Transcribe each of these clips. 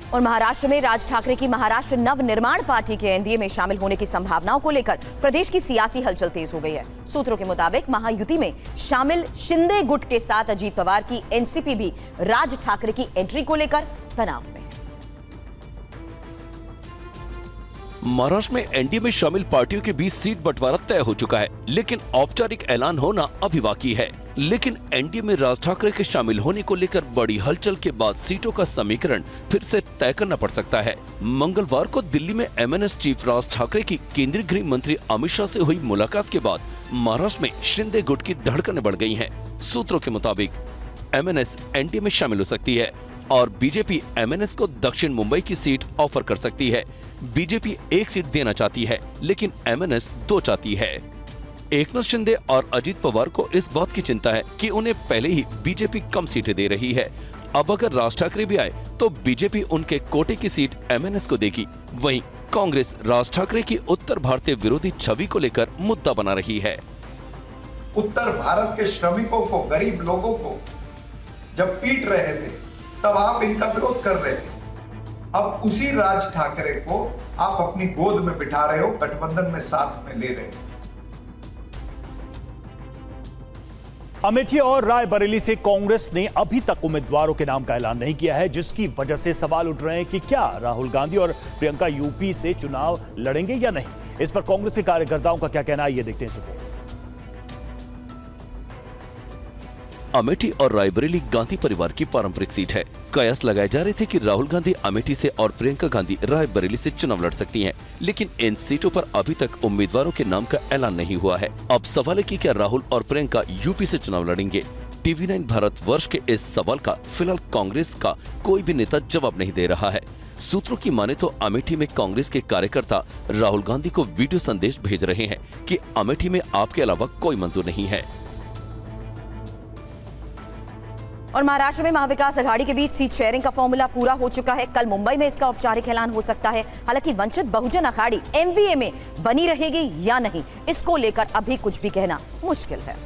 और महाराष्ट्र में राज ठाकरे की महाराष्ट्र नवनिर्माण पार्टी के एनडीए में शामिल होने की संभावनाओं को लेकर प्रदेश की सियासी हलचल तेज हो गई है। सूत्रों के मुताबिक महायुति में शामिल शिंदे गुट के साथ अजीत पवार की एनसीपी भी राज ठाकरे की एंट्री को लेकर तनाव में है। महाराष्ट्र में एनडीए में शामिल पार्टियों के बीच सीट बंटवारा तय हो चुका है, लेकिन औपचारिक ऐलान होना अभी बाकी है। लेकिन एनडीए में राज ठाकरे के शामिल होने को लेकर बड़ी हलचल के बाद सीटों का समीकरण फिर से तय करना पड़ सकता है। मंगलवार को दिल्ली में एमएनएस चीफ राज ठाकरे की केंद्रीय गृह मंत्री अमित शाह से हुई मुलाकात के बाद महाराष्ट्र में शिंदे गुट की धड़कनें बढ़ गई हैं। सूत्रों के मुताबिक एमएनएस एनडीए में शामिल हो सकती है और बीजेपी एमएनएस को दक्षिण मुंबई की सीट ऑफर कर सकती है। बीजेपी एक सीट देना चाहती है, लेकिन एमएनएस 2 चाहती है। एकनाथ शिंदे और अजीत पवार को इस बात की चिंता है कि उन्हें पहले ही बीजेपी कम सीटें दे रही है। अब अगर राज ठाकरे भी आए तो बीजेपी उनके कोटे की सीट एमएनएस को देगी। वहीं कांग्रेस राज ठाकरे की उत्तर भारतीय विरोधी छवि को लेकर मुद्दा बना रही है। उत्तर भारत के श्रमिकों को, गरीब लोगों को जब पीट रहे थे तब आप इनका विरोध कर रहे थे। अब उसी राज ठाकरे को आप अपनी गोद में बिठा रहे हो, गठबंधन में साथ में ले रहे हो। अमेठी और रायबरेली से कांग्रेस ने अभी तक उम्मीदवारों के नाम का ऐलान नहीं किया है, जिसकी वजह से सवाल उठ रहे हैं कि क्या राहुल गांधी और प्रियंका यूपी से चुनाव लड़ेंगे या नहीं। इस पर कांग्रेस के कार्यकर्ताओं का क्या कहना है, ये देखते हैं रिपोर्ट। अमेठी और रायबरेली गांधी परिवार की पारंपरिक सीट है। कयास लगाए जा रहे थे कि राहुल गांधी अमेठी से और प्रियंका गांधी रायबरेली से चुनाव लड़ सकती हैं, लेकिन इन सीटों पर अभी तक उम्मीदवारों के नाम का ऐलान नहीं हुआ है। अब सवाल है कि क्या राहुल और प्रियंका यूपी से चुनाव लड़ेंगे। टीवी9 भारतवर्ष के इस सवाल का फिलहाल कांग्रेस का कोई भी नेता जवाब नहीं दे रहा है। सूत्रों की माने तो अमेठी में कांग्रेस के कार्यकर्ता राहुल गांधी को वीडियो संदेश भेज रहे हैं कि अमेठी में आपके अलावा कोई मंजूर नहीं है। और महाराष्ट्र में महाविकास आघाड़ी के बीच सीट शेयरिंग का फॉर्मूला पूरा हो चुका है। कल मुंबई में इसका औपचारिक ऐलान हो सकता है। हालांकि वंचित बहुजन अघाड़ी एमवीए में बनी रहेगी या नहीं, इसको लेकर अभी कुछ भी कहना मुश्किल है।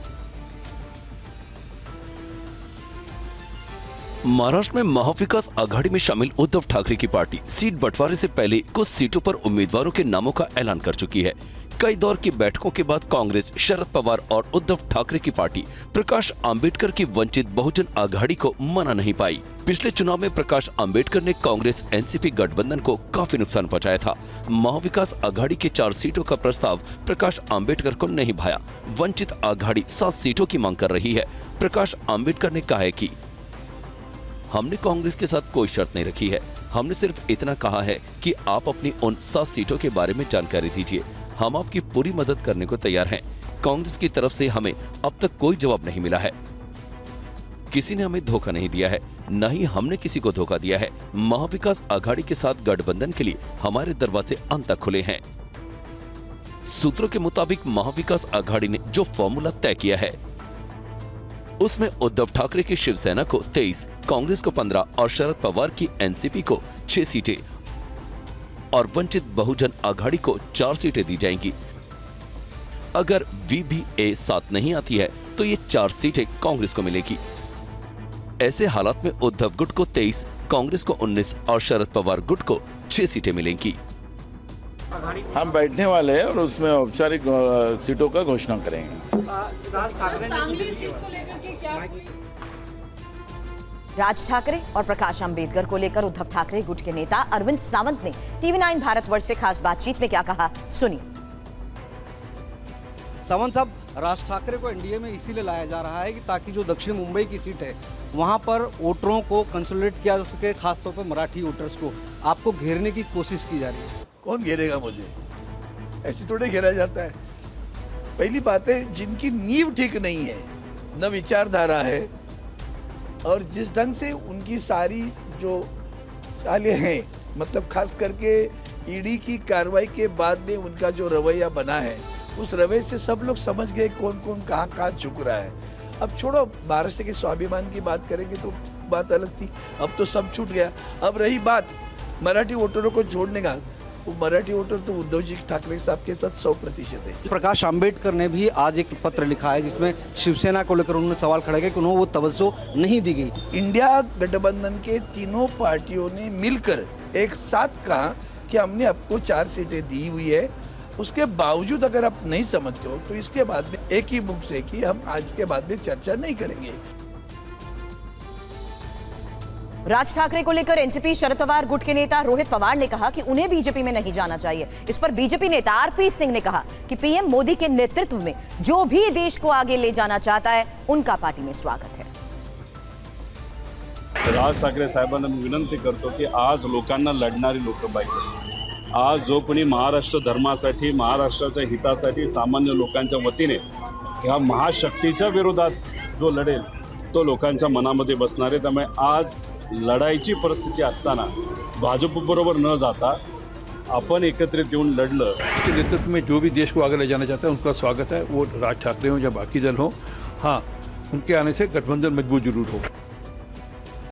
महाराष्ट्र में महाविकास आघाड़ी में शामिल उद्धव ठाकरे की पार्टी सीट बंटवारे से पहले कुछ सीटों पर उम्मीदवारों के नामों का ऐलान कर चुकी है। कई दौर की बैठकों के बाद कांग्रेस, शरद पवार और उद्धव ठाकरे की पार्टी प्रकाश आंबेडकर की वंचित बहुजन आघाड़ी को मना नहीं पाई। पिछले चुनाव में प्रकाश आंबेडकर ने कांग्रेस एनसीपी गठबंधन को काफी नुकसान पहुंचाया था। महाविकास आघाड़ी के 4 सीटों का प्रस्ताव प्रकाश आंबेडकर को नहीं भाया। वंचित आघाड़ी 7 सीटों की मांग कर रही है। प्रकाश आंबेडकर ने कहा है कि हमने कांग्रेस के साथ कोई शर्त नहीं रखी है। हमने सिर्फ इतना कहा है कि आप अपनी उन 7 सीटों के बारे में जानकारी दीजिए। हम आपकी पूरी मदद करने को तैयार हैं। कांग्रेस की तरफ से हमें अब तक कोई जवाब नहीं मिला है। किसी ने हमें धोखा नहीं दिया है, न ही हमने किसी को धोखा दिया है। महाविकास आघाड़ी के साथ गठबंधन के लिए हमारे दरवाजे अंत तक खुले हैं। सूत्रों के मुताबिक महाविकास आघाड़ी ने जो फॉर्मूला तय किया है उसमें उद्धव ठाकरे की शिवसेना को 23, कांग्रेस को 15 और शरद पवार की एनसीपी को 6 सीटें और वंचित बहुजन आघाड़ी को 4 सीटें दी जाएंगी। अगर वीबीए साथ नहीं आती है तो ये 4 सीटें कांग्रेस को मिलेगी। ऐसे हालात में उद्धव गुट को 23, कांग्रेस को 19 और शरद पवार गुट को 6 सीटें मिलेंगी। हम बैठने वाले हैं और उसमें औपचारिक सीटों का घोषणा करेंगे। राज ठाकरे और प्रकाश आंबेडकर को लेकर उद्धव ठाकरे गुट के नेता अरविंद सावंत ने टीवी9 भारतवर्ष से खास बातचीत में क्या कहा, सुनिए। सावंत साहब, राज ठाकरे को एनडीए में इसीलिए लाया जा रहा है कि ताकि जो दक्षिण मुंबई की सीट है वहां पर वोटरों को कंसोलिडेट किया जा सके, खासतौर पर मराठी वोटर्स को। आपको घेरने की कोशिश की जा रही है। कौन घेरेगा मुझे? ऐसे थोड़े घेरा जाता है। पहली बात है, जिनकी नींव ठीक नहीं है, न विचारधारा है, और जिस ढंग से उनकी सारी जो चालें हैं, मतलब खास करके ईडी की कार्रवाई के बाद में उनका जो रवैया बना है, उस रवैये से सब लोग समझ गए कौन कौन कहाँ कहाँ झुक रहा है। अब छोड़ो, महाराष्ट्र के स्वाभिमान की बात करेंगे तो बात अलग थी। अब तो सब छूट गया। अब रही बात मराठी वोटरों को जोड़ने का, वो मराठी वोटर तो उद्धव जी ठाकरे साहब के साथ 100% है। प्रकाश आंबेडकर ने भी आज एक पत्र लिखा है जिसमें शिवसेना को लेकर उन्होंने सवाल खड़ा किया कि उन्हें वो तवज्जो नहीं दी गई। इंडिया गठबंधन के तीनों पार्टियों ने मिलकर एक साथ कहा कि हमने आपको 4 सीटें दी हुई है, उसके बावजूद अगर आप नहीं समझते हो तो इसके बाद में एक ही मुख से कि हम आज के बाद में चर्चा नहीं करेंगे। राज ठाकरे को लेकर एनसीपी शरद पवार गुट के नेता रोहित पवार ने कहा कि उन्हें बीजेपी में नहीं जाना चाहिए। इस पर बीजेपी नेता आरपी सिंह ने कहा कि पीएम मोदी के नेतृत्व में जो भी देश को आगे ले जाना चाहता है उनका पार्टी में स्वागत है। राज ठाकरे साहेबांना मी विनंती करतो की आज लोकांना लढणारी लोक पाहिजे। आज जो कोणी महाराष्ट्र धर्मासाठी, महाराष्ट्राच्या हितासाठी सामान्य लोकांच्या वतीने या महाशक्तीच्या विरोधात जो लढेल तो लोकांच्या मनामध्ये बसणार आहे। त्यामुळे आज लढाईची परिस्थिती असताना भाजपबरोबर न जाता अपन एकत्रित येऊन लढलं। के नेतृत्व में जो भी देश को आगे ले जाना चाहता है उनका स्वागत है, वो राज ठाकरे हो या बाकी दल हो। हाँ, उनके आने से गठबंधन मजबूत जरूर होगा।